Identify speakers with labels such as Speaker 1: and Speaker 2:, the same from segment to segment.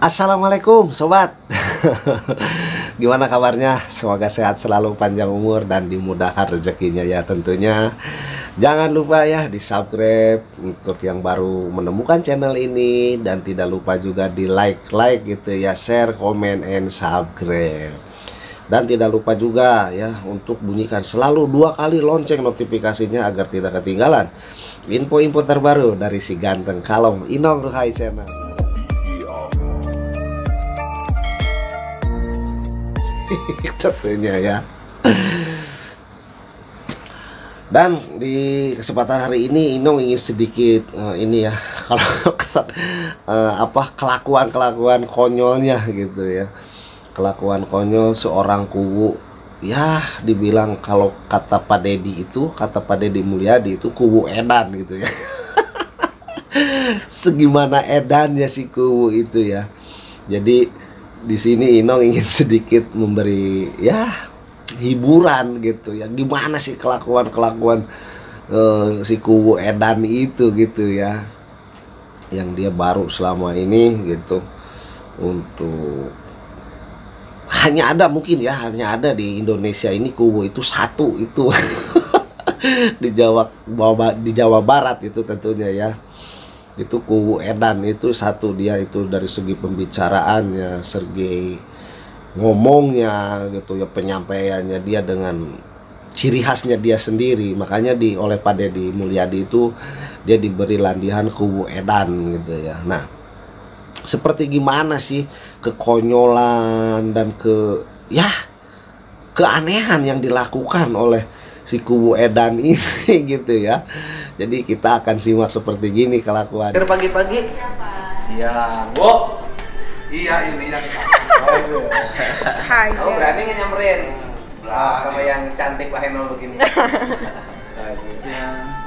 Speaker 1: Assalamualaikum sobat. Gimana kabarnya? Semoga sehat selalu, panjang umur dan dimudahkan rezekinya ya tentunya. Jangan lupa ya di subscribe untuk yang baru menemukan channel ini, dan tidak lupa juga di like gitu ya, share, comment, and subscribe. Dan tidak lupa juga ya untuk bunyikan selalu 2 kali lonceng notifikasinya agar tidak ketinggalan info-info terbaru dari si ganteng kalong Inong Ruhai Channel. Tentunya ya. Dan di kesempatan hari ini Inong ingin sedikit ini ya, kalau kelakuan konyolnya gitu ya. Kelakuan konyol seorang kuwu ya, dibilang kalau kata Pak Deddy Mulyadi itu kuwu edan gitu ya. Segimana edannya si kuwu itu ya. Jadi di sini Inong ingin sedikit memberi ya hiburan gitu ya, gimana sih kelakuan si kuwu edan itu gitu ya, yang dia baru selama ini gitu. Untuk hanya ada di Indonesia ini kuwu itu satu itu di Jawa Barat itu tentunya ya. Itu kuwu edan itu satu, dia itu dari segi pembicaraannya, segi ngomongnya gitu ya, penyampaiannya dia dengan ciri khasnya dia sendiri. Makanya oleh Pak Deddy Mulyadi itu dia diberi landihan kuwu edan gitu ya. Nah, seperti gimana sih kekonyolan dan keanehan yang dilakukan oleh si kuwu edan ini gitu ya. Jadi kita akan simak seperti gini kelakuan. Pagi-pagi. Siang. Bu. Iya, ini yang
Speaker 2: saya.
Speaker 1: Oh, berani nggak nyamperin? Sama yang cantik Pak Heno begini.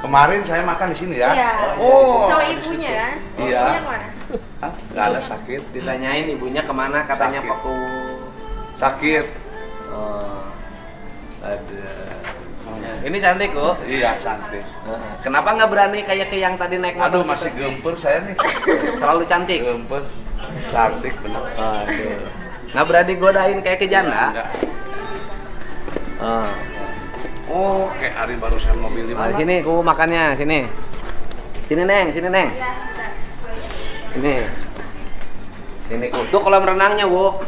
Speaker 3: Kemarin saya makan di sini ya.
Speaker 2: Iya.
Speaker 1: Oh,
Speaker 2: sama ibunya kan?
Speaker 3: Iya.
Speaker 2: Ibunya kemana?
Speaker 3: Nggak ada sakit.
Speaker 1: Ditanyain ibunya kemana, katanya
Speaker 3: Sakit.
Speaker 1: Pak Kuwu.
Speaker 3: Sakit.
Speaker 1: Oh. Ada. Ini cantik kok.
Speaker 3: Iya, cantik.
Speaker 1: Kenapa nggak berani kayak ke yang tadi naik motor?
Speaker 3: Aduh, masih gemper saya nih.
Speaker 1: Terlalu cantik.
Speaker 3: Gemper. Cantik bener.
Speaker 1: Aduh. Nggak berani godain kayak ke janda?
Speaker 3: Enggak.
Speaker 1: Oh.
Speaker 3: Oh, kayak hari barusan mobil di
Speaker 1: Nah,
Speaker 3: mana?
Speaker 1: sini ku makannya, sini. Sini Neng. Ini. Sini ku. Tuh kolam renangnya, Bu.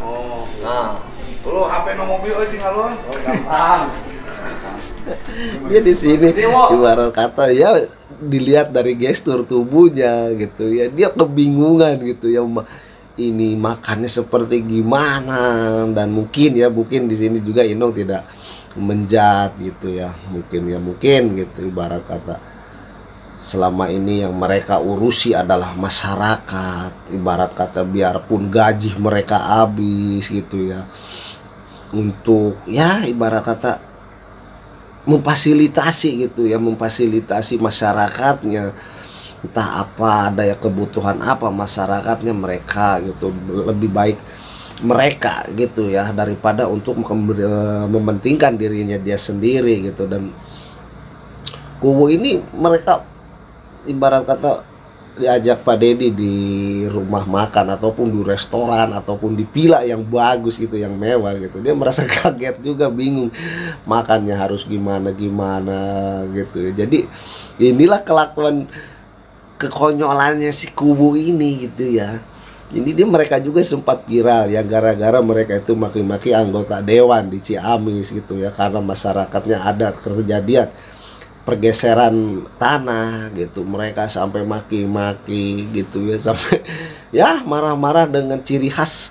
Speaker 3: Oh.
Speaker 1: Nah,
Speaker 3: Lu HP no mobil aja tinggal lu.
Speaker 1: oh, gampang. Dia di sini ibarat kata ya, dilihat dari gestur tubuhnya gitu ya, dia kebingungan gitu ya, ini makannya seperti gimana. Dan mungkin di sini juga Inong tidak menjat gitu ya, mungkin gitu, ibarat kata selama ini yang mereka urusi adalah masyarakat, ibarat kata biarpun gaji mereka habis gitu ya, untuk ya ibarat kata memfasilitasi gitu ya, memfasilitasi masyarakatnya, entah apa ada ya kebutuhan apa masyarakatnya mereka gitu, lebih baik mereka gitu ya daripada untuk mementingkan dirinya dia sendiri gitu. Dan kuwu ini mereka ibarat kata diajak Pak Deddy di rumah makan ataupun di restoran ataupun di villa yang bagus gitu, yang mewah gitu, dia merasa kaget juga, bingung makannya harus gimana gitu. Jadi inilah kelakuan kekonyolannya si kuwu ini gitu ya. Jadi mereka juga sempat viral ya, gara-gara mereka itu maki-maki anggota dewan di Ciamis gitu ya, karena masyarakatnya ada kejadian pergeseran tanah gitu. Mereka sampai maki-maki gitu ya, sampai ya marah-marah dengan ciri khas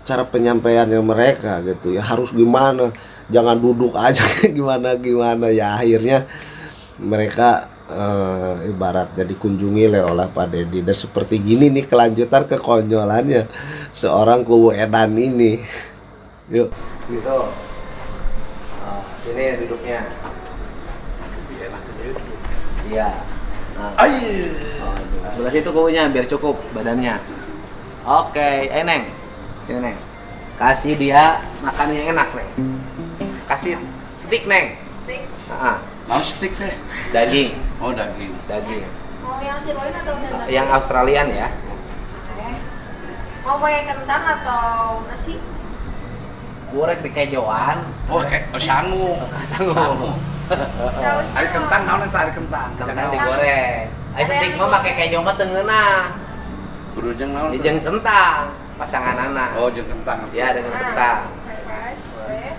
Speaker 1: cara penyampaiannya mereka gitu ya, harus gimana, jangan duduk aja gimana ya. Akhirnya mereka ibaratnya dikunjungi oleh Pak Deddy. Dan seperti gini nih kelanjutan kekonyolannya seorang kuwu edan ini. Yuk gitu. Sini duduknya. Iya. Nah. Sebelah situ kubunya biar cukup badannya. Oke, Neng. Sini Neng. Kasih dia makan yang enak, Neng. Kasih stik, Neng.
Speaker 2: Steak.
Speaker 3: Mau stick deh.
Speaker 1: Daging.
Speaker 3: Oh, daging.
Speaker 1: Daging.
Speaker 2: Mau yang sirloin atau dada?
Speaker 1: Yang Australian ya.
Speaker 2: Oke. Mau pakai kentang atau nasi?
Speaker 4: Goreng di kejoan.
Speaker 3: Oh, kayak sangu.
Speaker 4: Sangu.
Speaker 3: Ada kentang, naon eta ada kentang.
Speaker 4: Kentang digoreng. Ayo setik mah make kejo mah teu ngeunah.
Speaker 3: Kudu jeung naon?
Speaker 4: Jeung kentang pasanganana.
Speaker 3: Oh, jeung kentang.
Speaker 4: Ya dengan kentang.
Speaker 2: Guys, boleh.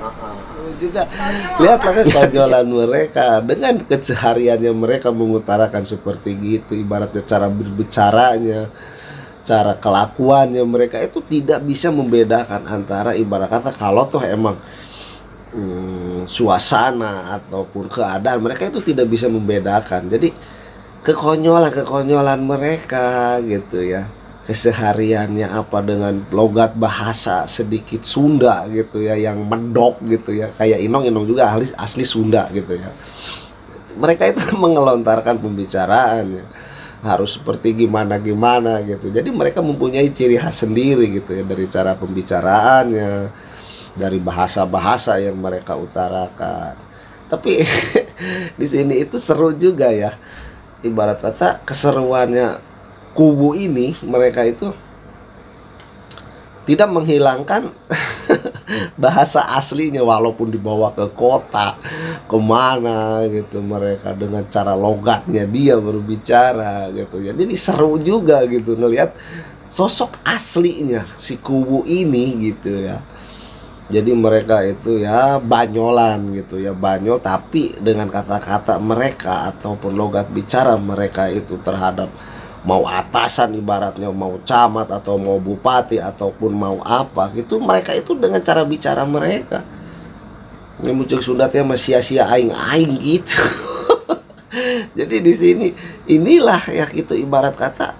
Speaker 1: Juga lihatlah kekonyolan mereka dengan kesehariannya mereka mengutarakan seperti gitu, ibaratnya cara berbicaranya, cara kelakuannya mereka itu tidak bisa membedakan antara ibarat kata kalau tuh emang suasana ataupun keadaan mereka itu tidak bisa membedakan. Jadi kekonyolan mereka gitu ya, kesehariannya apa dengan logat bahasa sedikit Sunda gitu ya, yang mendok gitu ya, kayak Inong juga asli Sunda gitu ya. Mereka itu mengelontarkan pembicaraannya harus seperti gimana gitu. Jadi mereka mempunyai ciri khas sendiri gitu ya, dari cara pembicaraannya, dari bahasa-bahasa yang mereka utarakan. Tapi di sini itu seru juga ya, ibarat kata keseruannya kubu ini, mereka itu tidak menghilangkan bahasa aslinya walaupun dibawa ke kota kemana gitu, mereka dengan cara logatnya dia berbicara gitu ya. Jadi seru juga gitu ngelihat sosok aslinya si kubu ini gitu ya. Jadi mereka itu ya banyolan gitu ya, banyol, tapi dengan kata-kata mereka ataupun logat bicara mereka itu terhadap mau atasan ibaratnya, mau camat atau mau bupati ataupun mau apa gitu, mereka itu dengan cara bicara mereka ini muncul Sundatnya masih sia-sia aing gitu. Jadi di sini inilah ya itu ibarat kata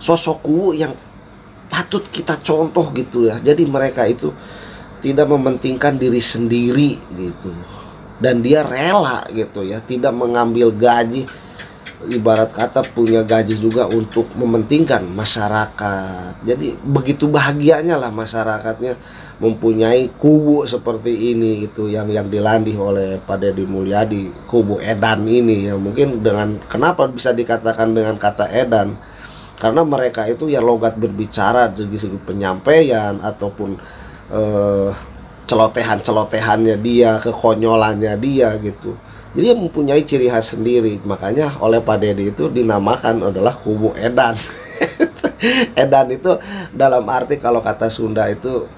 Speaker 1: sosokku yang patut kita contoh gitu ya. Jadi mereka itu tidak mementingkan diri sendiri gitu, dan dia rela gitu ya, tidak mengambil gaji, ibarat kata punya gaji juga untuk mementingkan masyarakat. Jadi begitu bahagianya lah masyarakatnya mempunyai kubu seperti ini gitu, yang dilandih oleh Pak Deddy Mulyadi, kubu edan ini ya. Mungkin dengan kenapa bisa dikatakan dengan kata edan, karena mereka itu ya logat berbicara dari segi penyampaian ataupun celotehannya dia, kekonyolannya dia gitu. Jadi dia mempunyai ciri khas sendiri. Makanya oleh Pak Deddy itu dinamakan adalah kubu edan. Edan itu dalam arti kalau kata Sunda itu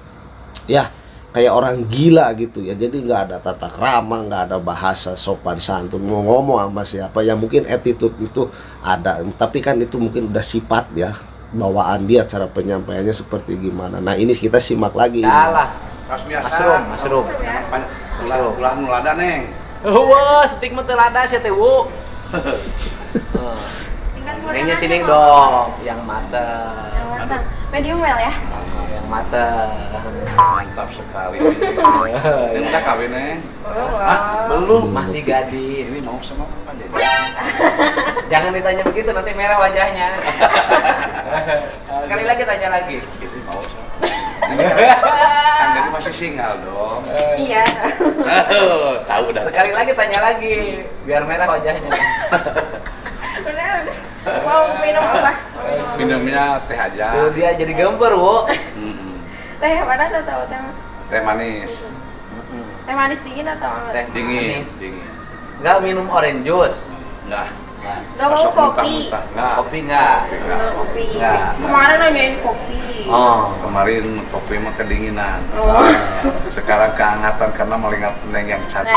Speaker 1: ya kayak orang gila gitu ya. Jadi nggak ada tata krama, nggak ada bahasa sopan santun, mau ngomong sama siapa ya, mungkin attitude itu ada, tapi kan itu mungkin udah sifat ya, bawaan dia, cara penyampaiannya seperti gimana. Nah ini kita simak lagi.
Speaker 4: Dalah.
Speaker 3: Kaos biasa.
Speaker 4: Mushroom.
Speaker 3: Ulah mulada neng.
Speaker 4: Wah, setik mah teu lada sia teh, Wu.
Speaker 2: Tingkat goreng
Speaker 4: Nengnya
Speaker 2: aja,
Speaker 4: sini
Speaker 2: Bang.
Speaker 4: dong, yang mateng.
Speaker 2: Yang matang. Medium well ya.
Speaker 4: Yang mateng.
Speaker 3: Mantap sekali. Ini udah kawin neng.
Speaker 4: Belum, masih gadis.
Speaker 3: Ini mau sama Pak Deddy.
Speaker 4: Jangan ditanya begitu, nanti merah wajahnya. Sekali lagi tanya lagi.
Speaker 3: Ini mau sama. Kan Deddy masih single dong.
Speaker 2: Iya.
Speaker 3: Tahu dah.
Speaker 4: Sekali lagi tanya lagi, biar merah wajahnya.
Speaker 2: Udah. Mau minum apa?
Speaker 3: Minumnya teh aja.
Speaker 4: Tuh dia jadi gemper, Wu.
Speaker 2: Teh panas atau teh?
Speaker 3: Teh manis.
Speaker 2: Teh manis dingin atau hangat?
Speaker 4: Teh
Speaker 3: Dingin.
Speaker 4: manis.
Speaker 3: Dingin.
Speaker 4: Enggak minum orange juice.
Speaker 3: Enggak.
Speaker 2: Gak mau
Speaker 3: Masuk
Speaker 2: kopi.
Speaker 3: muntah-muntah. Enggak.
Speaker 4: Kopi enggak.
Speaker 2: Enggak kopi.
Speaker 4: Enggak.
Speaker 2: Kemarin nanyain kopi.
Speaker 4: Oh.
Speaker 3: Kemarin kopi mah kedinginan.
Speaker 2: Oh.
Speaker 3: Sekarang kehangatan karena melihat neng yang cantik.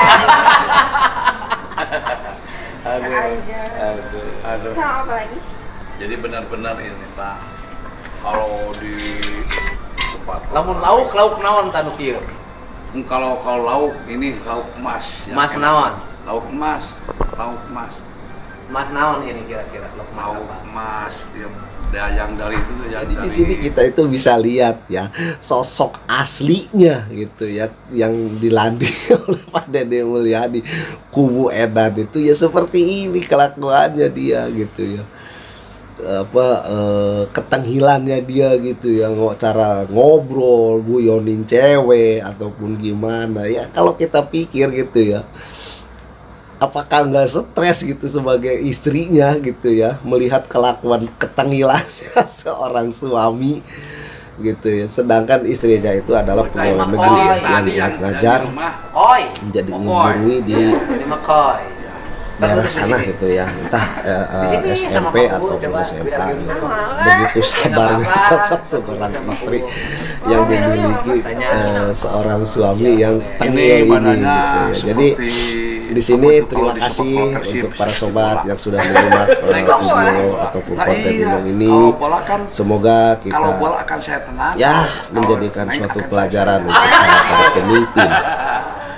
Speaker 2: Bisa aja.
Speaker 3: Aduh.
Speaker 2: Sama apa lagi?
Speaker 3: Jadi benar-benar ini Pak. Kalau di sepat.
Speaker 4: Lamun lauk naon tanu kieu?
Speaker 3: Kalau lauk ini lauk emas.
Speaker 4: Mas naon?
Speaker 3: Lauk emas. Lauk emas.
Speaker 4: Mas naon ini kira-kira lauk mas
Speaker 3: Lauk
Speaker 4: apa?
Speaker 3: emas. Ya, yang dari itu ya.
Speaker 1: Jadi di sini kita itu bisa lihat ya sosok aslinya gitu ya, yang dilanding oleh Pak Deddy Mulyadi, kubu edan itu ya seperti ini kelakuannya dia gitu ya. Ketenghilannya dia gitu ya, cara ngobrol, guyonin cewek ataupun gimana ya, kalau kita pikir gitu ya, apakah nggak stres gitu sebagai istrinya gitu ya, melihat kelakuan ketengilannya seorang suami gitu ya, sedangkan istrinya itu adalah pegawai negeri yang ngajar
Speaker 4: Koi.
Speaker 1: menjadi guru di
Speaker 4: Ini mah koi.
Speaker 1: daerah sana gitu ya, entah SMP ataupun SMA gitu. Begitu sabarnya sosok seorang istri yang memiliki seorang suami yang tengil ini gitu ya. Jadi di sini terima kasih untuk para sobat yang sudah menyimak video ataupun konten ini. Semoga kita
Speaker 3: Kalau bola akan saya tenang.
Speaker 1: ya menjadikan suatu pelajaran untuk para pemimpin.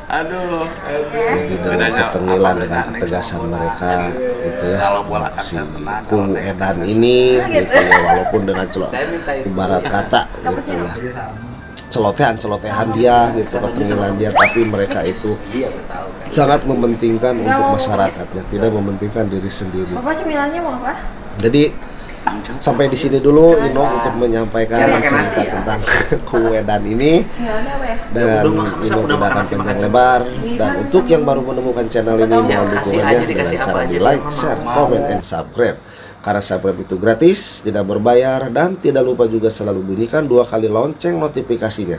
Speaker 3: Aduh.
Speaker 1: Jadi dengan ketengilan, dengan ketegasan mereka gitu ya,
Speaker 3: Kalau bola akan
Speaker 1: si
Speaker 3: saya tenang.
Speaker 1: Kung Edan ini gitu ya, walaupun dengan ibarat kata gitu ya, celotehan dia gitu, ketengilan dia, tapi mereka itu
Speaker 4: Iya, gue tahu kan.
Speaker 1: sangat mementingkan untuk masyarakatnya, tidak mementingkan diri sendiri.
Speaker 2: Bapak cemilannya mau apa?
Speaker 1: Jadi sampai di sini dulu Ino untuk menyampaikan cerita tentang Kung Edan ini.
Speaker 2: Cemilannya apa ya?
Speaker 1: Dan Ino tidak akan panjang lebar. Dan untuk yang baru menemukan channel ini, mohon dukungannya dengan cara di like, share, comment, and subscribe. Karena subscribe itu gratis, tidak berbayar, dan tidak lupa juga selalu bunyikan 2 kali lonceng notifikasinya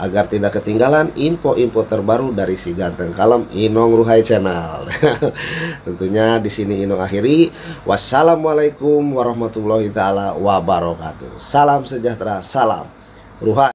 Speaker 1: agar tidak ketinggalan info-info terbaru dari si ganteng kalem Inong Ruhai Channel. Tentunya di sini Inong akhiri. Wassalamualaikum warahmatullahi taala wabarakatuh. Salam sejahtera, salam Ruhai.